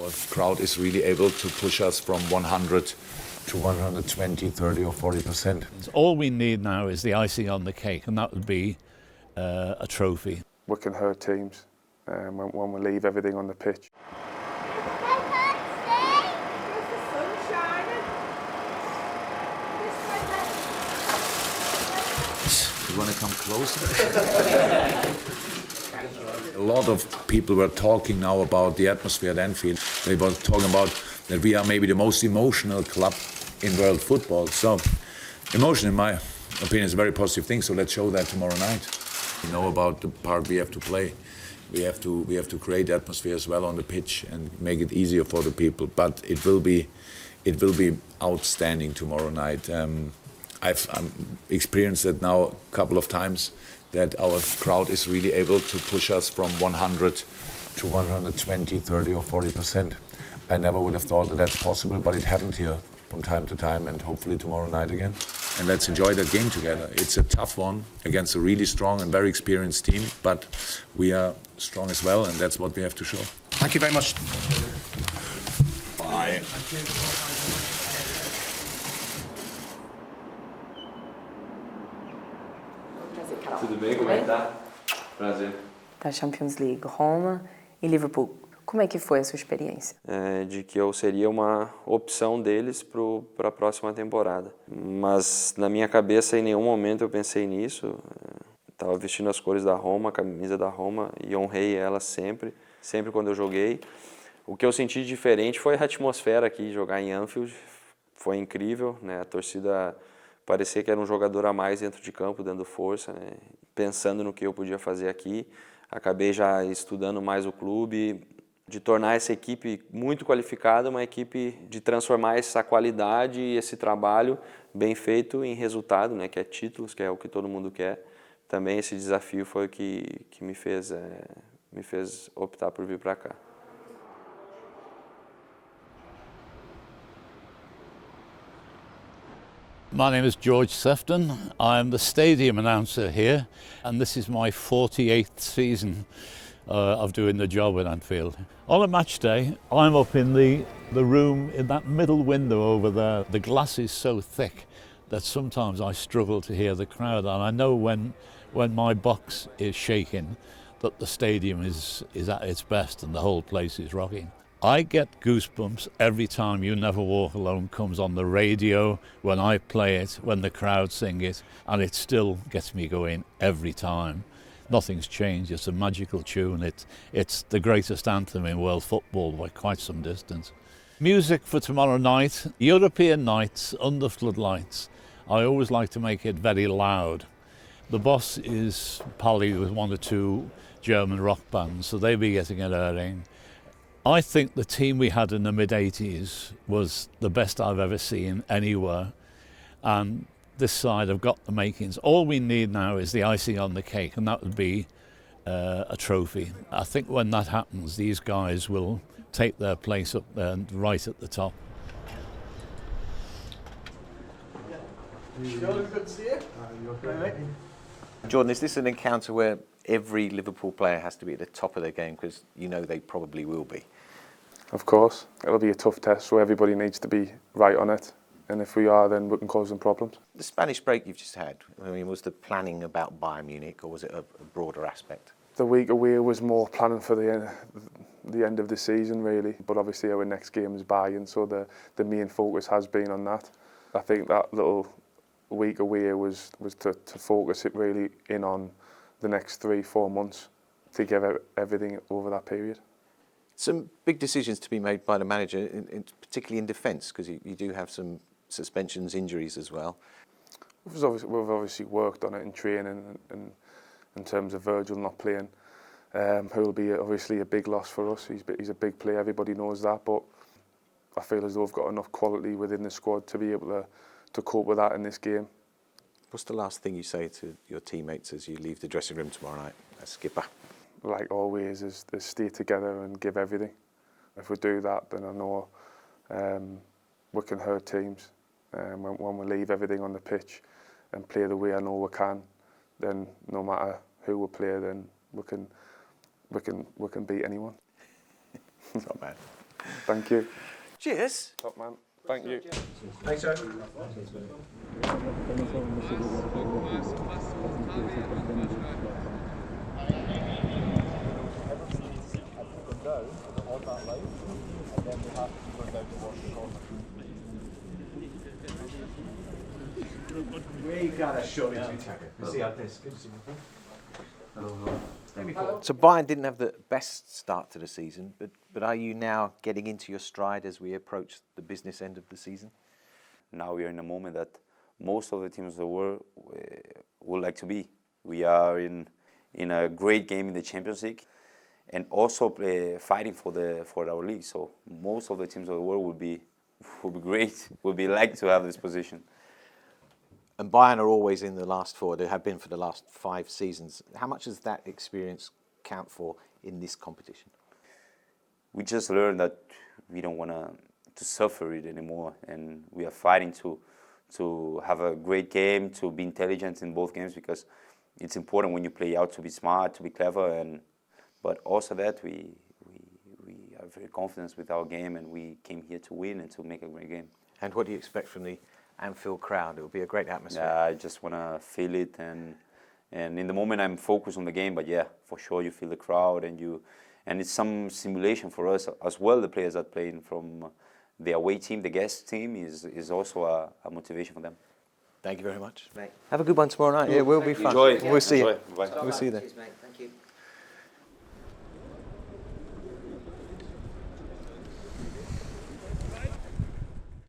our crowd is really able to push us from 100 to 120, 30 or 40%. All we need now is the icing on the cake, and that would be a trophy. We can hurt teams when we leave everything on the pitch. You want to come closer? A lot of people were talking now about the atmosphere at Anfield. They were talking about that we are maybe the most emotional club in world football. So emotion, in my opinion, is a very positive thing. So let's show that tomorrow night. We know about the part we have to play. We have to create atmosphere as well on the pitch and make it easier for the people. But it will be outstanding tomorrow night. I've experienced it now a couple of times, that our crowd is really able to push us from 100 to 120, 30 or 40%. I never would have thought that that's possible, but it happened here from time to time, and hopefully tomorrow night again. And let's enjoy that game together. It's a tough one against a really strong and very experienced team, but we are strong as well, and that's what we have to show. Thank you very much. Bye. Tudo bem? Como é que tá? Prazer. Da Champions League, Roma e Liverpool. Como é que foi a sua experiência? De que eu seria uma opção deles para a próxima temporada. Mas na minha cabeça, em nenhum momento eu pensei nisso. Estava vestindo as cores da Roma, a camisa da Roma, e honrei ela sempre quando eu joguei. O que eu senti de diferente foi a atmosfera aqui, jogar em Anfield. Foi incrível, né? A torcida parecia que era um jogador a mais dentro de campo, dando força, né? Pensando no que eu podia fazer aqui. Acabei já estudando mais o clube, de tornar essa equipe muito qualificada, uma equipe de transformar essa qualidade e esse trabalho bem feito em resultado, né? Que é títulos, que é o que todo mundo quer. Também esse desafio foi o que me fez optar por vir para cá. My name is George Sefton. I'm the stadium announcer here, and this is my 48th season of doing the job at Anfield. On a match day, I'm up in the room in that middle window over there. The glass is so thick that sometimes I struggle to hear the crowd, and I know when my box is shaking that the stadium is at its best and the whole place is rocking. I get goosebumps every time You Never Walk Alone comes on the radio, when I play it, when the crowd sing it, and it still gets me going every time. Nothing's changed. It's a magical tune. It's the greatest anthem in world football by quite some distance. Music for tomorrow night, European nights under floodlights. I always like to make it very loud. The boss is Polly with one or two German rock bands, so they'll be getting an airing. I think the team we had in the mid-80s was the best I've ever seen anywhere, and this side have got the makings. All we need now is the icing on the cake, and that would be a trophy. I think when that happens, these guys will take their place up there and right at the top. Jordan, is this an encounter where every Liverpool player has to be at the top of their game, because you know they probably will be? Of course, it'll be a tough test, so everybody needs to be right on it. And if we are, then we can cause them problems. The Spanish break you've just had, I mean, was the planning about Bayern Munich, or was it a broader aspect? The week away was more planning for the end of the season, really. But obviously our next game is Bayern, so the main focus has been on that. I think that little week away was to focus it really in on the next 3-4 months to give everything over that period. Some big decisions to be made by the manager, particularly in defence, because you do have some suspensions, injuries as well. We've obviously worked on it in training, and in terms of Virgil not playing, who will be obviously a big loss for us. He's a big player, everybody knows that, but I feel as though we've got enough quality within the squad to be able to cope with that in this game. What's the last thing you say to your teammates as you leave the dressing room tomorrow night as skipper? Like always, is stay together and give everything. If we do that, then I know we can hurt teams. When we leave everything on the pitch and play the way I know we can, then no matter who we play, then we can beat anyone. Not bad. Thank you. Cheers. Top man. Thank you. Thanks, sir. So Bayern didn't have the best start to the season, but are you now getting into your stride as we approach the business end of the season? Now we are in a moment that most of the teams of the world would like to be. We are in a great game in the Champions League, and also fighting for our league. So most of the teams of the world would be great. Would be like to have this position. And Bayern are always in the last four. They have been for the last 5 seasons. How much does that experience count for in this competition? We just learned that we don't want to suffer it anymore, and we are fighting to have a great game, to be intelligent in both games, because it's important when you play out to be smart, to be clever, but also that we are very confident with our game, and we came here to win and to make a great game. And what do you expect from the Anfield crowd? It will be a great atmosphere. Yeah, I just want to feel it, and in the moment I'm focused on the game, but yeah, for sure you feel the crowd, and it's some simulation for us as well. The players that playing from the away team, the guest team, is also a motivation for them. Thank you very much. Have a good one tomorrow night. Yeah, it will be fun. Enjoy. We'll see you. Bye. We'll see you then. Cheers, mate. Thank you.